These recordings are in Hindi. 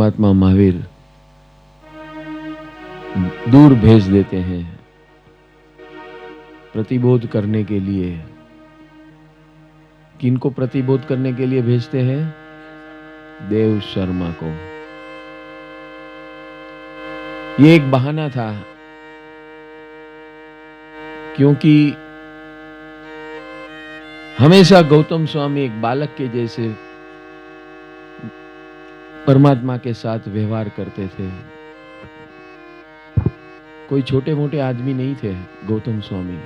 परमात्मा महावीर दूर भेज देते हैं प्रतिबोध करने के लिए। किनको प्रतिबोध करने के लिए भेजते हैं? देव शर्मा को। ये एक बहाना था, क्योंकि हमेशा गौतम स्वामी एक बालक के जैसे परमात्मा के साथ व्यवहार करते थे। कोई छोटे मोटे आदमी नहीं थे गौतम स्वामी।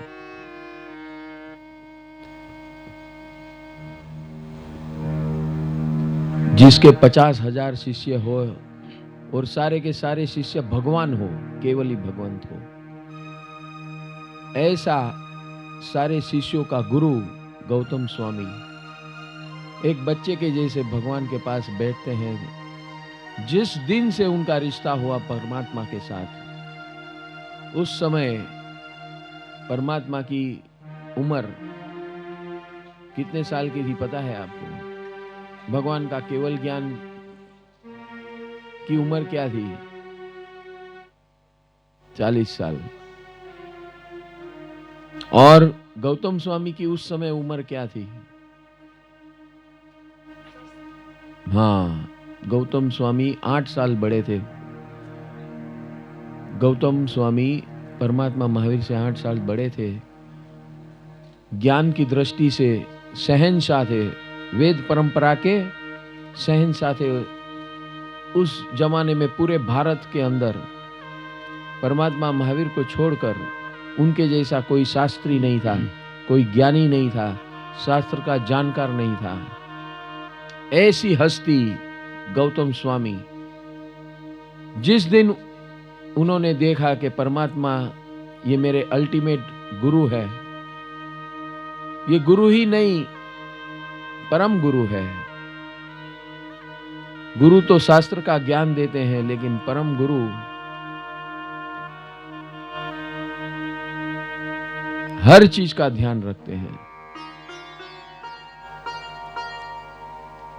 जिसके 50,000 शिष्य हो और सारे के सारे शिष्य भगवान हो, केवल ही भगवंत हो, ऐसा सारे शिष्यों का गुरु गौतम स्वामी एक बच्चे के जैसे भगवान के पास बैठते हैं। जिस दिन से उनका रिश्ता हुआ परमात्मा के साथ, उस समय परमात्मा की उम्र कितने साल की थी पता है आपको? भगवान का केवल ज्ञान की उम्र क्या थी? 40 साल। और गौतम स्वामी की उस समय उम्र क्या थी? हाँ, गौतम स्वामी 8 साल बड़े थे। गौतम स्वामी परमात्मा महावीर से 8 साल बड़े थे। ज्ञान की दृष्टि से शहंशाह थे, वेद परंपरा के शहंशाह थे। उस जमाने में पूरे भारत के अंदर परमात्मा महावीर को छोड़कर उनके जैसा कोई शास्त्री नहीं था, कोई ज्ञानी नहीं था, शास्त्र का जानकार नहीं था। ऐसी हस्ती गौतम स्वामी। जिस दिन उन्होंने देखा कि परमात्मा ये मेरे अल्टीमेट गुरु है, ये गुरु ही नहीं परम गुरु है। गुरु तो शास्त्र का ज्ञान देते हैं, लेकिन परम गुरु हर चीज का ध्यान रखते हैं।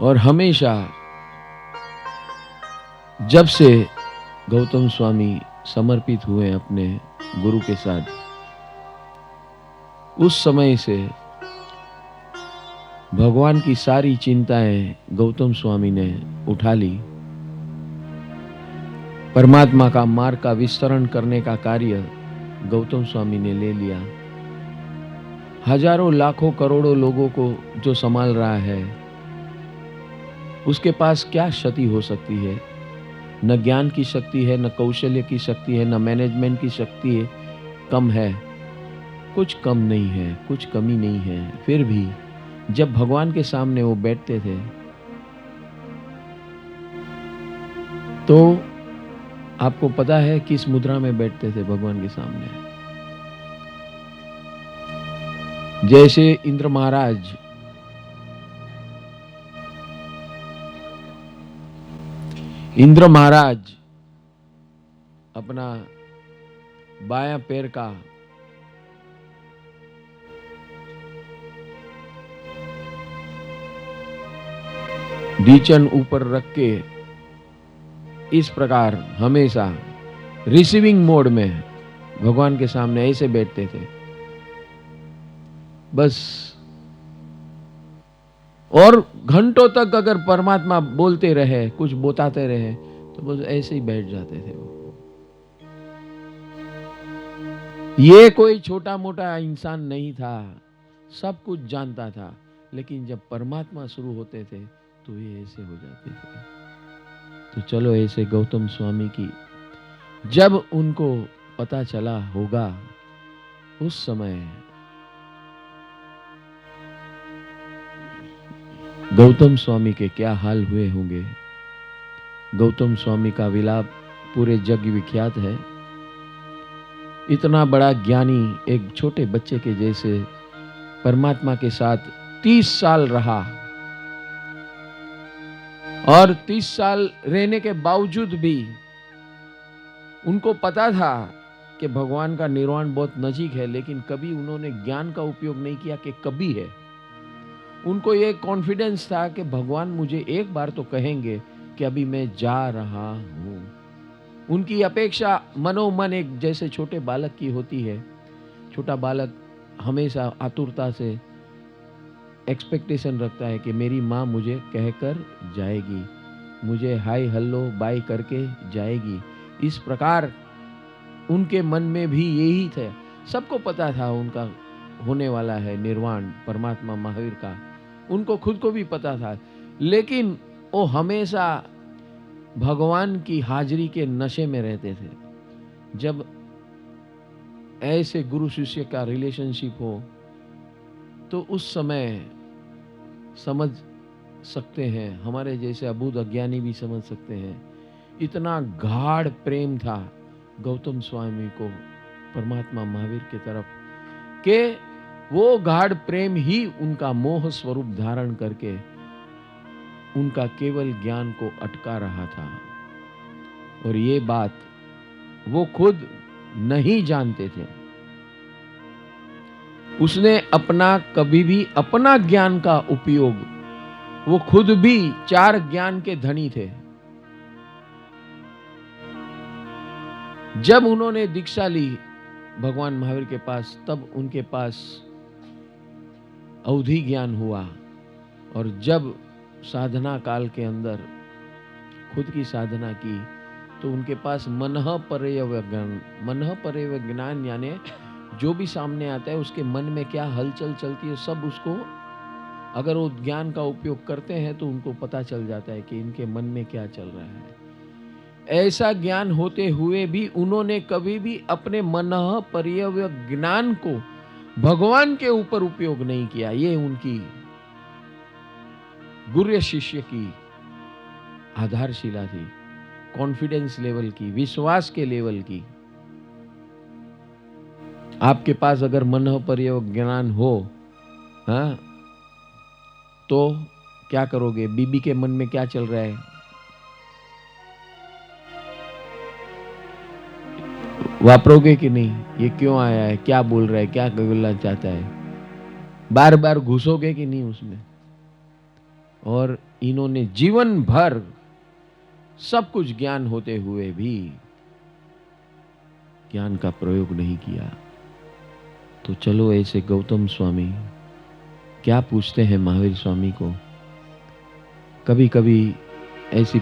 और हमेशा जब से गौतम स्वामी समर्पित हुए अपने गुरु के साथ, उस समय से भगवान की सारी चिंताएं गौतम स्वामी ने उठा ली। परमात्मा का मार्ग का विस्तरण करने का कार्य गौतम स्वामी ने ले लिया। हजारों लाखों करोड़ों लोगों को जो संभाल रहा है, उसके पास क्या क्षति हो सकती है? न ज्ञान की शक्ति है, न कौशल्य की शक्ति है, न मैनेजमेंट की शक्ति है, कम है। कुछ कम नहीं है, कुछ कमी नहीं है। फिर भी जब भगवान के सामने वो बैठते थे, तो आपको पता है किस मुद्रा में बैठते थे भगवान के सामने? जैसे इंद्र महाराज अपना बायां पैर का ढीचन ऊपर रख के इस प्रकार हमेशा रिसीविंग मोड में भगवान के सामने ऐसे बैठते थे बस। और घंटों तक अगर परमात्मा बोलते रहे, कुछ बताते रहे, तो बस ऐसे ही बैठ जाते थे वो। ये कोई छोटा मोटा इंसान नहीं था, सब कुछ जानता था। लेकिन जब परमात्मा शुरू होते थे तो ये ऐसे हो जाते थे। तो चलो, ऐसे गौतम स्वामी की जब उनको पता चला होगा, उस समय गौतम स्वामी के क्या हाल हुए होंगे। गौतम स्वामी का विलाप पूरे जग विख्यात है। इतना बड़ा ज्ञानी एक छोटे बच्चे के जैसे परमात्मा के साथ 30 साल रहा, और 30 साल रहने के बावजूद भी उनको पता था कि भगवान का निर्वाण बहुत नजीक है, लेकिन कभी उन्होंने ज्ञान का उपयोग नहीं किया कि कभी है। उनको ये कॉन्फिडेंस था कि भगवान मुझे एक बार तो कहेंगे, कि अभी मैं जा रहा हूं। उनकी अपेक्षा मनोमन एक जैसे छोटे बालक की होती है। छोटा बालक हमेशा आतुरता से एक्सपेक्टेशन रखता है कि मेरी माँ मुझे कहकर जाएगी, मुझे हाय हेलो बाय करके जाएगी। इस प्रकार उनके मन में भी यही था। सबको पता था उनका होने वाला है निर्वाण परमात्मा महावीर का, उनको खुद को भी पता था, लेकिन वो हमेशा भगवान की हाजिरी के नशे में रहते थे। जब ऐसे गुरु शिष्य का रिलेशनशिप हो तो उस समय समझ सकते हैं, हमारे जैसे अबूझ अज्ञानी भी समझ सकते हैं, इतना गाढ़ प्रेम था गौतम स्वामी को परमात्मा महावीर की तरफ के वो गाढ़ प्रेम ही उनका मोह स्वरूप धारण करके उनका केवल ज्ञान को अटका रहा था। और ये बात वो खुद नहीं जानते थे। उसने अपना कभी भी अपना ज्ञान का उपयोग, वो खुद भी 4 ज्ञान के धनी थे। जब उन्होंने दीक्षा ली भगवान महावीर के पास, तब उनके पास अवधि ज्ञान हुआ। और जब साधना काल के अंदर खुद की साधना की तो उनके पास मनः परैव ज्ञान, यानी जो भी सामने आता है उसके मन में क्या हलचल चलती है सब उसको, अगर वो ज्ञान का उपयोग करते हैं तो उनको पता चल जाता है कि इनके मन में क्या चल रहा है। ऐसा ज्ञान होते हुए भी उन्होंने कभी भी अपने मनः परैव ज्ञान को भगवान के ऊपर उपयोग नहीं किया। ये उनकी गुरु शिष्य की आधारशिला थी, कॉन्फिडेंस लेवल की, विश्वास के लेवल की। आपके पास अगर मनः परैव ज्ञान हो, हाँ, तो क्या करोगे? बीबी के मन में क्या चल रहा है, वापरोगे कि नहीं? ये क्यों आया है, क्या बोल रहा है, क्या बोलना चाहता है, बार बार घुसोगे कि नहीं उसमें? और इन्होंने जीवन भर सब कुछ ज्ञान होते हुए भी ज्ञान का प्रयोग नहीं किया। तो चलो ऐसे गौतम स्वामी क्या पूछते हैं महावीर स्वामी को। कभी कभी ऐसी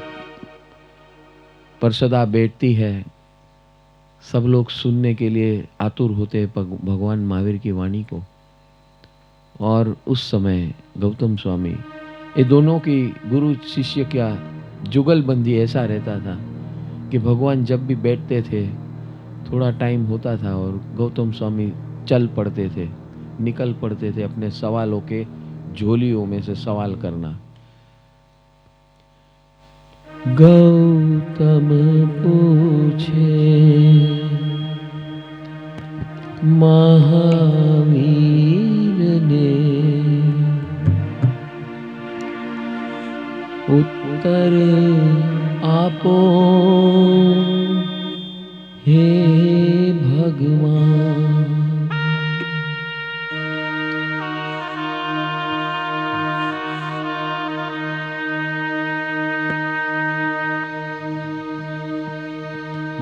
परिषदा बैठती है, सब लोग सुनने के लिए आतुर होते हैं भगवान महावीर की वाणी को। और उस समय गौतम स्वामी, ये दोनों की गुरु शिष्य का जुगलबंदी ऐसा रहता था कि भगवान जब भी बैठते थे थोड़ा टाइम होता था और गौतम स्वामी चल पड़ते थे, निकल पड़ते थे अपने सवालों के झोलियों में से सवाल करना। गौतम पूछे महावीर ने, उत्तर आपो हे भगवान।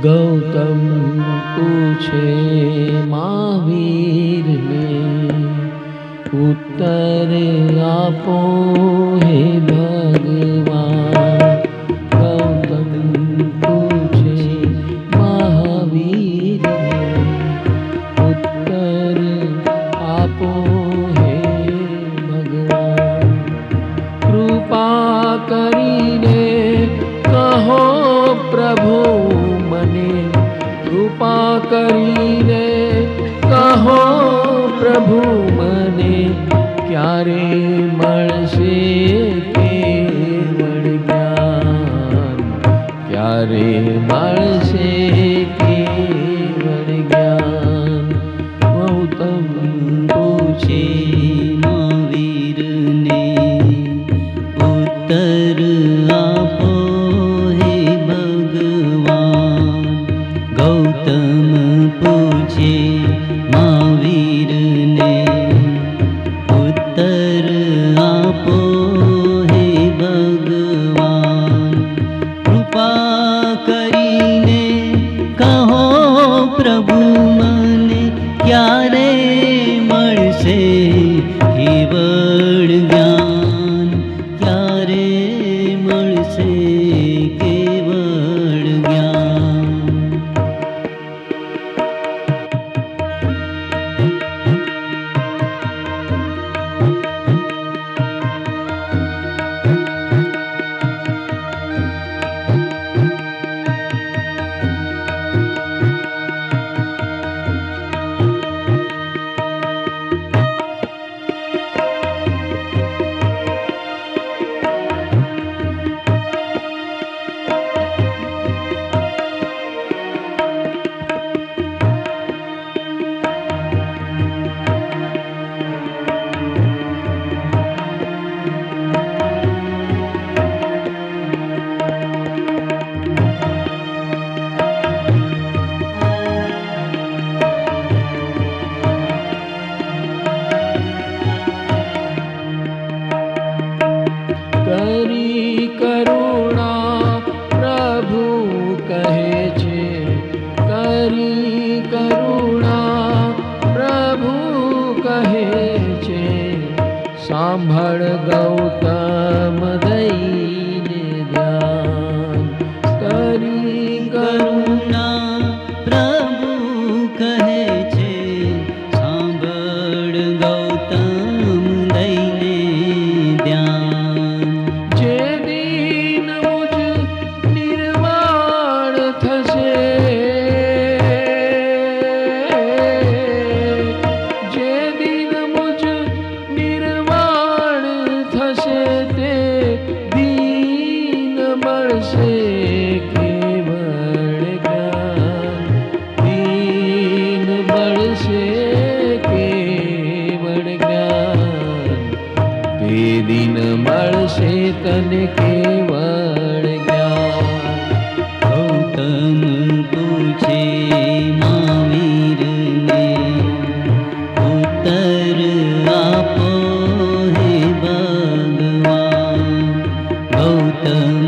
गौतम पूछे महावीर ने, उत्तर आपो हे भगवान। गौतम पूछे महावीर ने, उत्तर आपो हे भगवान। कृपा करीने कहो प्रभु मने, कृपा करीने कहो प्रभु मने, क्यारे मळशे केवळ ज्ञान, क्यारे मळशे केवळ ज्ञान। गौतम पूछे महावीर ने, उत्तर आपो हे भगवान। गौतम पूछे महावीर ने, उत्तर आपो हे भगवान। પ્રભુ મને ક્યારે મળશે કેવળ જ્ઞાન, ક્યારે મળશે કેવળ જ્ઞાન. કરી કરુણા પ્રભુ કહે છે, કરી કરુણા પ્રભુ કહે છે, સાંભળ ગૌતમ દઈને ધ્યાન. કરી કરુણા પ્રભુ કહે છે, સાંભળ ગૌતમ દઈને ધ્યાન. જે દિન મુજ નિર્વાણ થશે, જે દિન મુજ નિર્વાણ થશે, તે દિન મળશે કેવળ જ્ઞાન, દિન મળશે કેવળ જ્ઞાન, તે દિન મળશે તને કેવળ જ્ઞાન. ગૌતમ પૂછે મહાવીરને, ઉત્તર આપો હે ભગવાન. ગૌતમ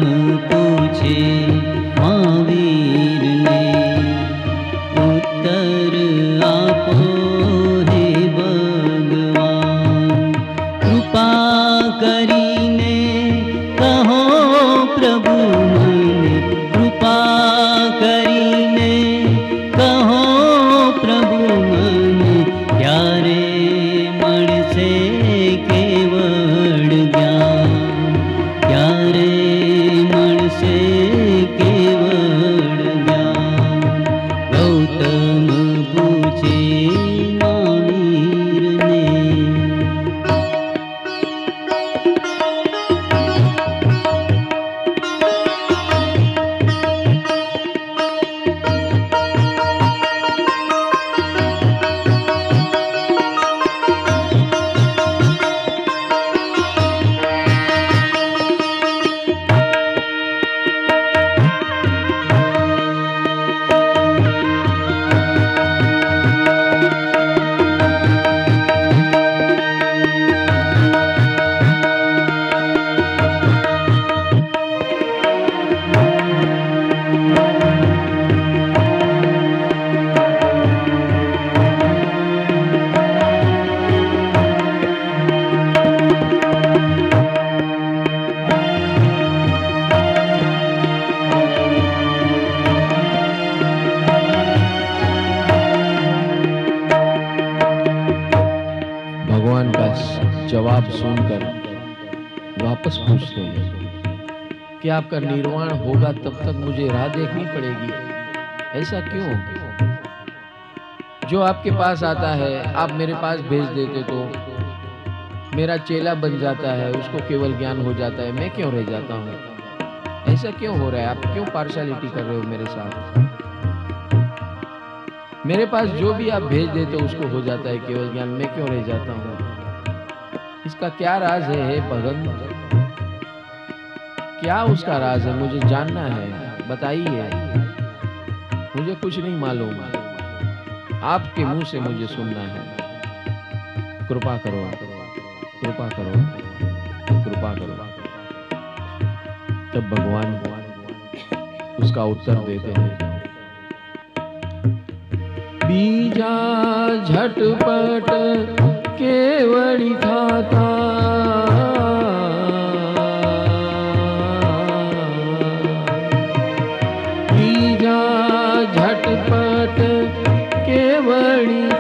પૂછે મહાવીરને, ઉત્તર આપો હે ભગવાન. કૃપા કરીને કહો પ્રભુ મને, કૃપા કરીને કહો પ્રભુ મને, ક્યારે મળશે કેવળ જ્ઞાન, ક્યારે મળશે કેવળ જ્ઞાન. ગૌતમ પૂછે મહાવીરને. भगवान का जवाब सुनकर वापस पूछते हैं कि आपका निर्वाण होगा तब तक मुझे राह देखनी पड़ेगी, ऐसा क्यों? जो आपके पास आता है आप मेरे पास भेज देते तो मेरा चेला बन जाता है, उसको केवल ज्ञान हो जाता है, मैं क्यों रह जाता हूँ? ऐसा क्यों हो रहा है? आप क्यों पार्शलिटी कर रहे हो मेरे साथ? मेरे पास जो भी आप भेज देते हो उसको हो जाता है केवल ज्ञान, मैं क्यों रह जाता हूँ? इसका क्या राज है हे भगत? क्या उसका राज है? मुझे जानना है, बताइए। मुझे कुछ नहीं मालूम, आपके मुंह से मुझे सुनना है। कृपा करो, कृपा करो, कृपा करो। तब भगवान उसका उत्तर देते हैं, ત્રીજા ઝટપટ કેવડી થાતા ત્રીજા ઝટપટ કેવડી